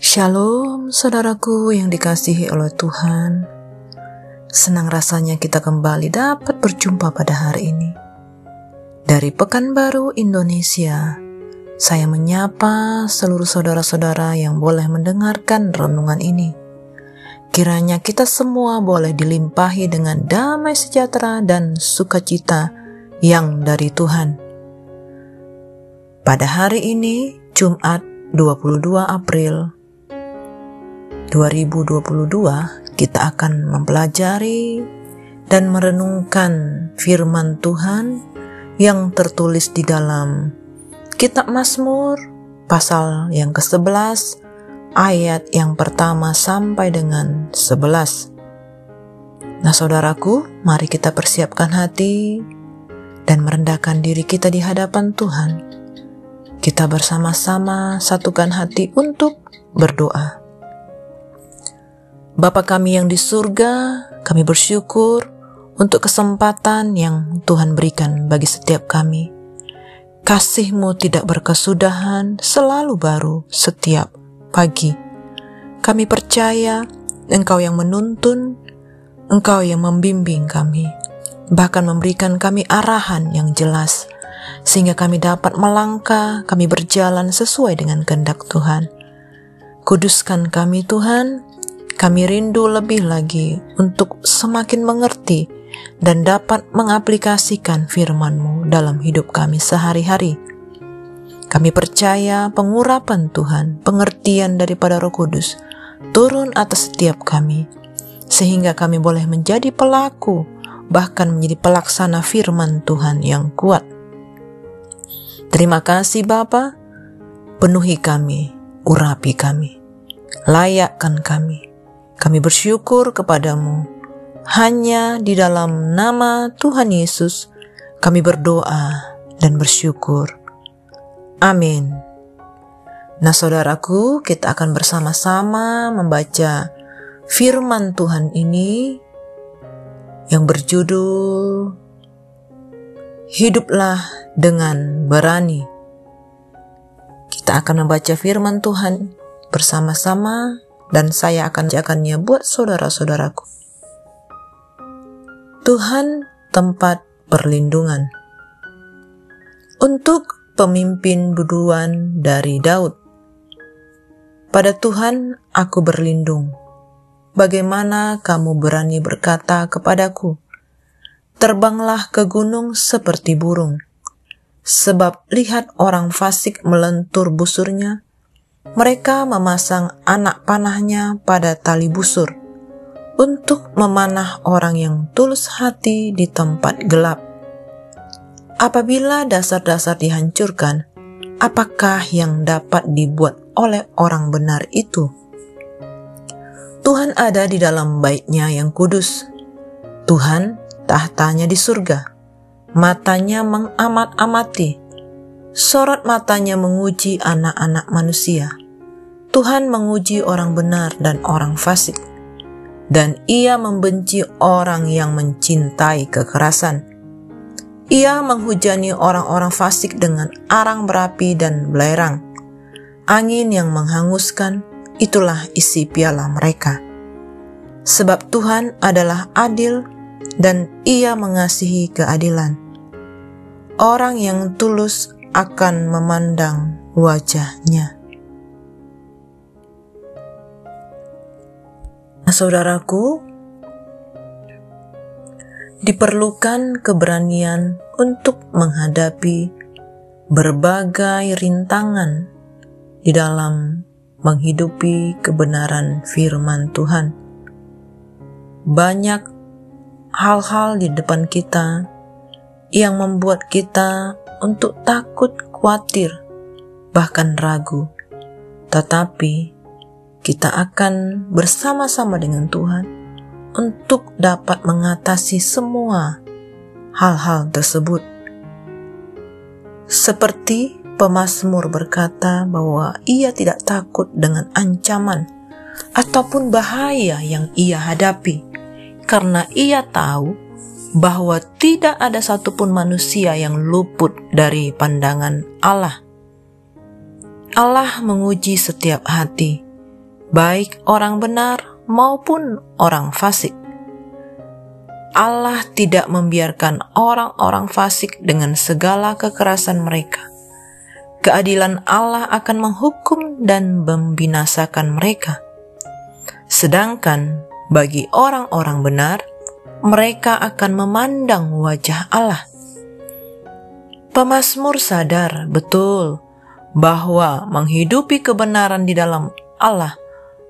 Shalom saudaraku yang dikasihi oleh Tuhan. Senang rasanya kita kembali dapat berjumpa pada hari ini. Dari Pekanbaru, Indonesia, saya menyapa seluruh saudara-saudara yang boleh mendengarkan renungan ini. Kiranya kita semua boleh dilimpahi dengan damai sejahtera dan sukacita yang dari Tuhan. Pada hari ini, Jumat 22 April 2022, kita akan mempelajari dan merenungkan firman Tuhan yang tertulis di dalam Kitab Mazmur pasal yang ke-11 ayat yang pertama sampai dengan 11. Nah saudaraku, mari kita persiapkan hati dan merendahkan diri kita di hadapan Tuhan. Kita bersama-sama satukan hati untuk berdoa. Bapa kami yang di surga, kami bersyukur untuk kesempatan yang Tuhan berikan bagi setiap kami. Kasih-Mu tidak berkesudahan, selalu baru setiap pagi. Kami percaya Engkau yang menuntun, Engkau yang membimbing kami, bahkan memberikan kami arahan yang jelas, sehingga kami dapat melangkah, kami berjalan sesuai dengan kehendak Tuhan. Kuduskan kami Tuhan. Kami rindu lebih lagi untuk semakin mengerti dan dapat mengaplikasikan firman-Mu dalam hidup kami sehari-hari. Kami percaya pengurapan Tuhan, pengertian daripada Roh Kudus turun atas setiap kami, sehingga kami boleh menjadi pelaku, bahkan menjadi pelaksana firman Tuhan yang kuat. Terima kasih Bapa, penuhi kami, urapi kami, layakkan kami. Kami bersyukur kepadamu. Hanya di dalam nama Tuhan Yesus kami berdoa dan bersyukur. Amin. Nah saudaraku, kita akan bersama-sama membaca firman Tuhan ini yang berjudul Hiduplah dengan Berani. Kita akan membaca firman Tuhan bersama-sama dan saya akan bacakannya buat saudara-saudaraku. Tuhan tempat perlindungan. Untuk pemimpin buduan dari Daud. Pada Tuhan aku berlindung. Bagaimana kamu berani berkata kepadaku, terbanglah ke gunung seperti burung. Sebab lihat orang fasik melentur busurnya. Mereka memasang anak panahnya pada tali busur untuk memanah orang yang tulus hati di tempat gelap. Apabila dasar-dasar dihancurkan, apakah yang dapat dibuat oleh orang benar itu? Tuhan ada di dalam bait-Nya yang kudus. Tuhan tahtanya di surga. Matanya mengamat-amati. Sorot matanya menguji anak-anak manusia. Tuhan menguji orang benar dan orang fasik, dan Ia membenci orang yang mencintai kekerasan. Ia menghujani orang-orang fasik dengan arang berapi dan belerang. Angin yang menghanguskan, itulah isi piala mereka. Sebab Tuhan adalah adil dan Ia mengasihi keadilan. Orang yang tulus akan memandang wajah-Nya. Nah, saudaraku, diperlukan keberanian untuk menghadapi berbagai rintangan di dalam menghidupi kebenaran firman Tuhan. Banyak hal-hal di depan kita yang membuat kita untuk takut, khawatir, bahkan ragu. Tetapi kita akan bersama-sama dengan Tuhan untuk dapat mengatasi semua hal-hal tersebut. Seperti pemazmur berkata bahwa ia tidak takut dengan ancaman ataupun bahaya yang ia hadapi, karena ia tahu bahwa tidak ada satupun manusia yang luput dari pandangan Allah. Allah menguji setiap hati, baik orang benar maupun orang fasik. Allah tidak membiarkan orang-orang fasik dengan segala kekerasan mereka. Keadilan Allah akan menghukum dan membinasakan mereka. Sedangkan bagi orang-orang benar, mereka akan memandang wajah Allah. Pemazmur sadar betul bahwa menghidupi kebenaran di dalam Allah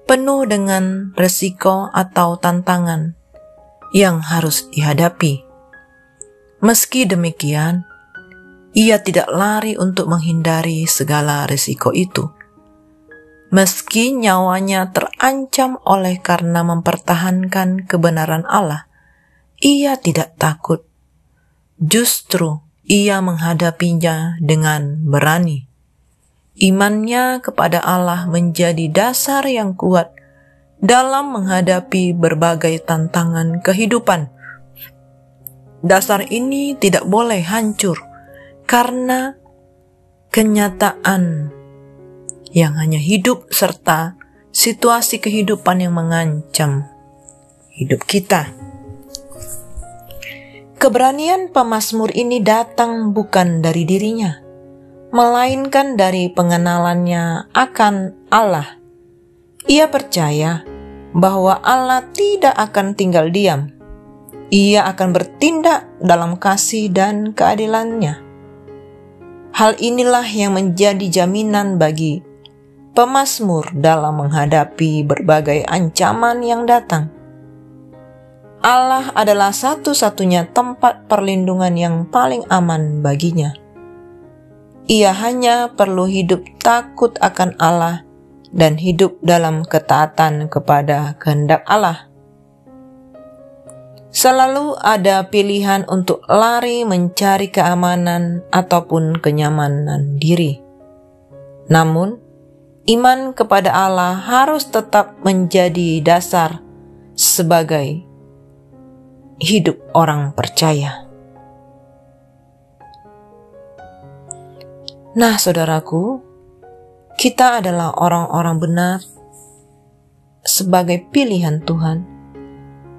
penuh dengan resiko atau tantangan yang harus dihadapi. Meski demikian, ia tidak lari untuk menghindari segala risiko itu. Meski nyawanya terancam oleh karena mempertahankan kebenaran Allah, ia tidak takut. Justru ia menghadapinya dengan berani. Imannya kepada Allah menjadi dasar yang kuat dalam menghadapi berbagai tantangan kehidupan. Dasar ini tidak boleh hancur karena kenyataan yang hanya hidup serta situasi kehidupan yang mengancam hidup kita. Keberanian pemazmur ini datang bukan dari dirinya, melainkan dari pengenalannya akan Allah. Ia percaya bahwa Allah tidak akan tinggal diam. Ia akan bertindak dalam kasih dan keadilannya. Hal inilah yang menjadi jaminan bagi pemazmur dalam menghadapi berbagai ancaman yang datang. Allah adalah satu-satunya tempat perlindungan yang paling aman baginya. Ia hanya perlu hidup takut akan Allah dan hidup dalam ketaatan kepada kehendak Allah. Selalu ada pilihan untuk lari mencari keamanan ataupun kenyamanan diri. Namun, iman kepada Allah harus tetap menjadi dasar sebagai hidup orang percaya. Nah, saudaraku, kita adalah orang-orang benar sebagai pilihan Tuhan,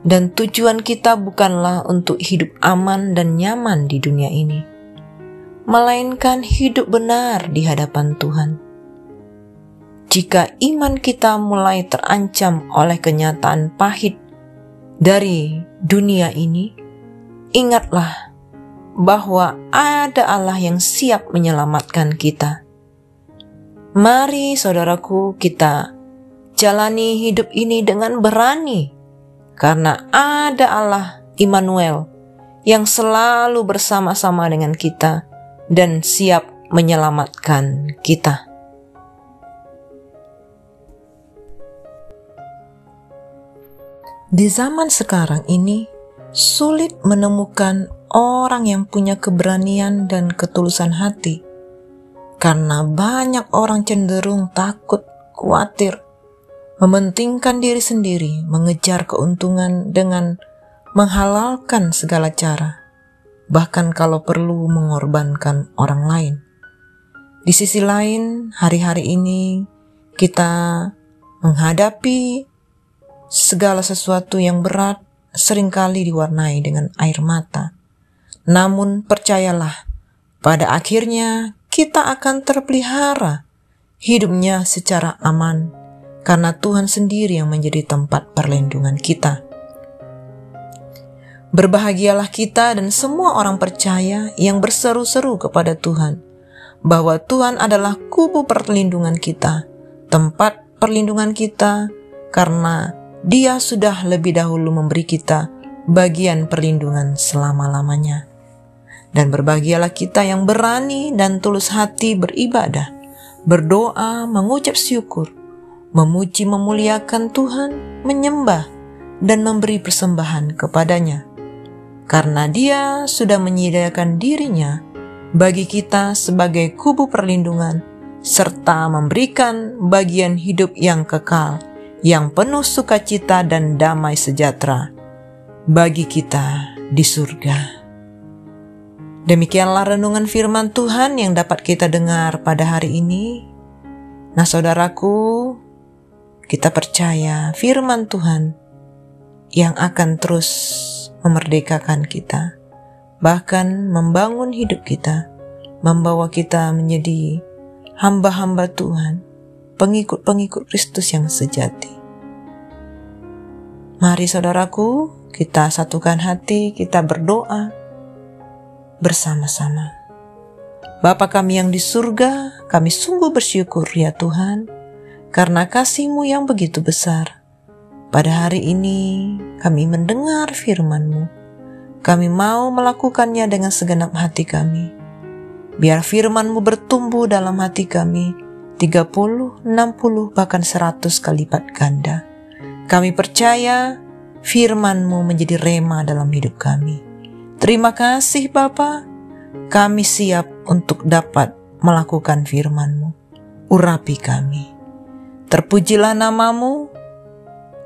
dan tujuan kita bukanlah untuk hidup aman dan nyaman di dunia ini, melainkan hidup benar di hadapan Tuhan. Jika iman kita mulai terancam oleh kenyataan pahit dari dunia ini, ingatlah bahwa ada Allah yang siap menyelamatkan kita. Mari saudaraku, kita jalani hidup ini dengan berani, karena ada Allah Immanuel yang selalu bersama-sama dengan kita dan siap menyelamatkan kita. Di zaman sekarang ini, sulit menemukan orang yang punya keberanian dan ketulusan hati, karena banyak orang cenderung takut, khawatir, mementingkan diri sendiri, mengejar keuntungan dengan menghalalkan segala cara, bahkan kalau perlu mengorbankan orang lain. Di sisi lain, hari-hari ini kita menghadapi segala sesuatu yang berat, seringkali diwarnai dengan air mata. Namun percayalah, pada akhirnya kita akan terpelihara hidupnya secara aman, karena Tuhan sendiri yang menjadi tempat perlindungan kita. Berbahagialah kita dan semua orang percaya yang berseru-seru kepada Tuhan, bahwa Tuhan adalah kubu perlindungan kita, tempat perlindungan kita, karena Dia sudah lebih dahulu memberi kita bagian perlindungan selama-lamanya. Dan berbahagialah kita yang berani dan tulus hati beribadah, berdoa, mengucap syukur, memuji memuliakan Tuhan, menyembah, dan memberi persembahan kepadanya. Karena Dia sudah menyediakan dirinya bagi kita sebagai kubu perlindungan, serta memberikan bagian hidup yang kekal, yang penuh sukacita dan damai sejahtera bagi kita di surga. Demikianlah renungan firman Tuhan yang dapat kita dengar pada hari ini. Nah saudaraku, kita percaya firman Tuhan yang akan terus memerdekakan kita, bahkan membangun hidup kita, membawa kita menjadi hamba-hamba Tuhan, pengikut-pengikut Kristus yang sejati. Mari saudaraku, kita satukan hati, kita berdoa bersama-sama. Bapa kami yang di surga, kami sungguh bersyukur ya Tuhan, karena kasih-Mu yang begitu besar. Pada hari ini kami mendengar firman-Mu. Kami mau melakukannya dengan segenap hati kami. Biar firman-Mu bertumbuh dalam hati kami 30, 60, bahkan 100 kali lipat ganda. Kami percaya firman-Mu menjadi rema dalam hidup kami. Terima kasih Bapa, kami siap untuk dapat melakukan firman-Mu. Urapi kami. Terpujilah nama-Mu.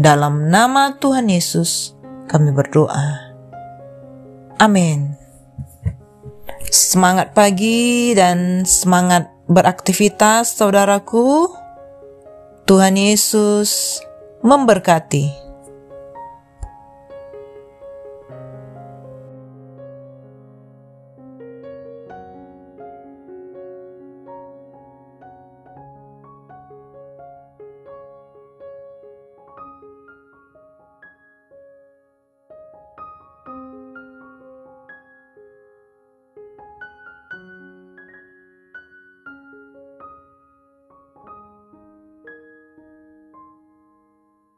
Dalam nama Tuhan Yesus kami berdoa. Amin. Semangat pagi dan semangat beraktivitas saudaraku. Tuhan Yesus memberkati.